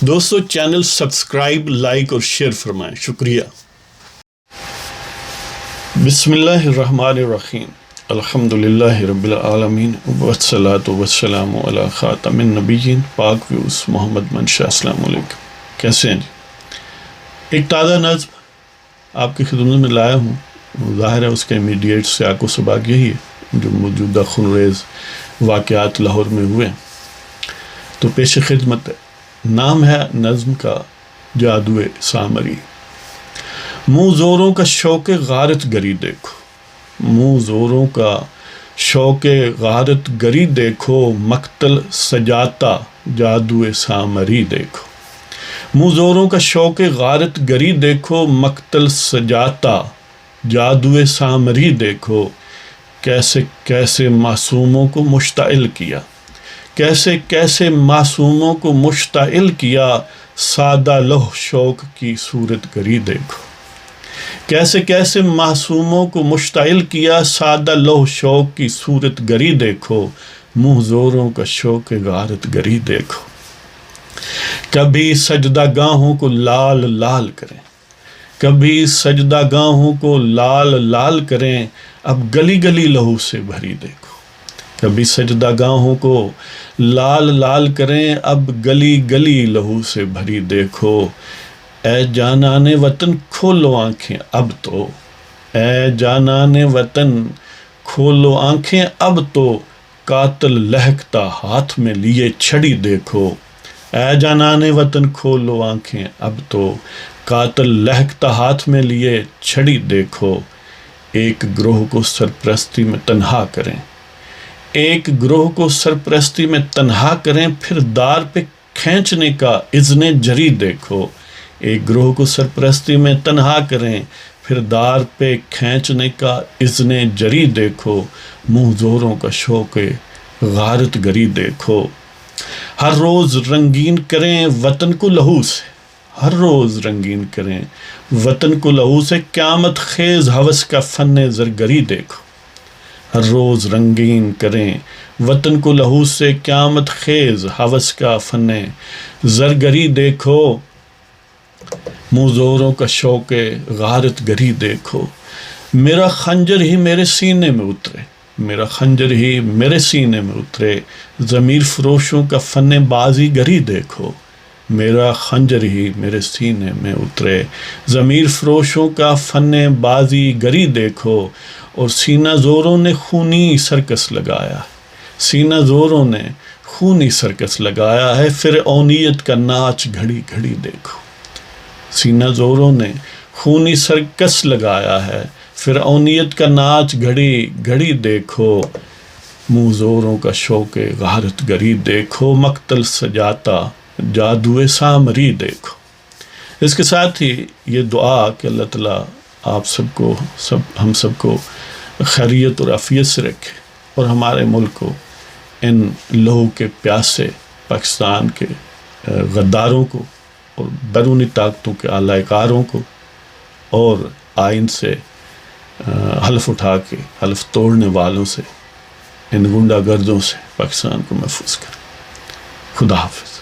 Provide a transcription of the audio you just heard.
دوستو channel subscribe, like اور share فرمائیں، شکریہ۔ بسم اللہ الرحمن الرحیم، الحمدللہ رب العالمین، والصلاة والسلام علی خاتم النبیین، پاک ویوس محمد منشا۔ السلام علیکم، کیسے ہیں جی؟ ایک تازہ نظم آپ کی خدمت میں لایا ہوں۔ ظاہر ہے اس کے امیڈیٹ سیاق و سباق یہی ہے جو موجودہ خونریز واقعات لاہور میں ہوئے ہیں، تو پیش خدمت ہے۔ نام ہے نظم کا جادوۓ سامری۔ منہ زوروں کا شوق غارت گری دیکھو، منہ زوروں کا شوق غارت گری دیکھو، مقتل سجاتا جادوۓ سامری دیکھو۔ منہ زوروں کا شوق غارت گری دیکھو، مقتل سجاتا جادوۓ سامری دیکھو۔ کیسے کیسے معصوموں کو مشتعل کیا، کیسے کیسے معصوموں کو مشتعل کیا، سادہ لوح شوق کی صورت گری دیکھو۔ کیسے کیسے معصوموں کو مشتعل کیا، سادہ لوح شوق کی صورت گری دیکھو، منہ زوروں کا شوق غارت گری دیکھو۔ کبھی سجدہ گاہوں کو لال لال کریں، کبھی سجدہ گاہوں کو لال لال کریں، اب گلی گلی لہو سے بھری دیکھو۔ کبھی سجدہ گاہوں کو لال لال کریں، اب گلی گلی لہو سے بھری دیکھو۔ اے جانان وطن کھولو آنکھیں اب تو، اے جانان وطن کھولو آنکھیں اب تو، قاتل لہکتا ہاتھ میں لیے چھڑی دیکھو۔ اے جانان وطن کھولو آنکھیں اب تو، قاتل لہکتا ہاتھ میں لیے چھڑی دیکھو۔ ایک گروہ کو سرپرستی میں تنہا کریں، ایک گروہ کو سرپرستی میں تنہا کریں، پھر دار پہ کھینچنے کا اذن جری دیکھو۔ ایک گروہ کو سرپرستی میں تنہا کریں، پھر دار پہ کھینچنے کا اذن جری دیکھو، منہ زوروں کا شوق غارت گری دیکھو۔ ہر روز رنگین کریں وطن کو لہو سے، ہر روز رنگین کریں وطن کو لہو سے، قیامت خیز ہوس کا فن زرگری دیکھو۔ ہر روز رنگین کریں وطن کو لہو سے، قیامت خیز ہوس کا فن زرگری دیکھو، منہ زوروں کا شوق غارت گری دیکھو۔ میرا خنجر ہی میرے سینے میں اترے، میرا خنجر ہی میرے سینے میں اترے، ضمیر فروشوں کا فن بازی گری دیکھو۔ میرا خنجر ہی میرے سینے میں اترے، ضمیر فروشوں کا فن بازی گری دیکھو۔ اور سینہ زوروں نے خونی سرکس لگایا، سینہ زوروں نے خونی سرکس لگایا ہے، فرعونیت کا ناچ گھڑی گھڑی دیکھو۔ سینہ زوروں نے خونی سرکس لگایا ہے، فرعونیت کا ناچ گھڑی گھڑی دیکھو، منہ زوروں کا شوق غارت گری دیکھو، مقتل سجاتا جادوۓ سامری دیکھو۔ اس کے ساتھ ہی یہ دعا کہ اللہ تعالیٰ آپ سب کو ہم سب کو خیریت اور عافیت سے رکھے، اور ہمارے ملک کو ان لہو کے پیاسے پاکستان کے غداروں کو اور بیرونی طاقتوں کے اعلی کاروں کو اور آئین سے حلف اٹھا کے حلف توڑنے والوں سے، ان غنڈہ گردوں سے پاکستان کو محفوظ کرے۔ خدا حافظ۔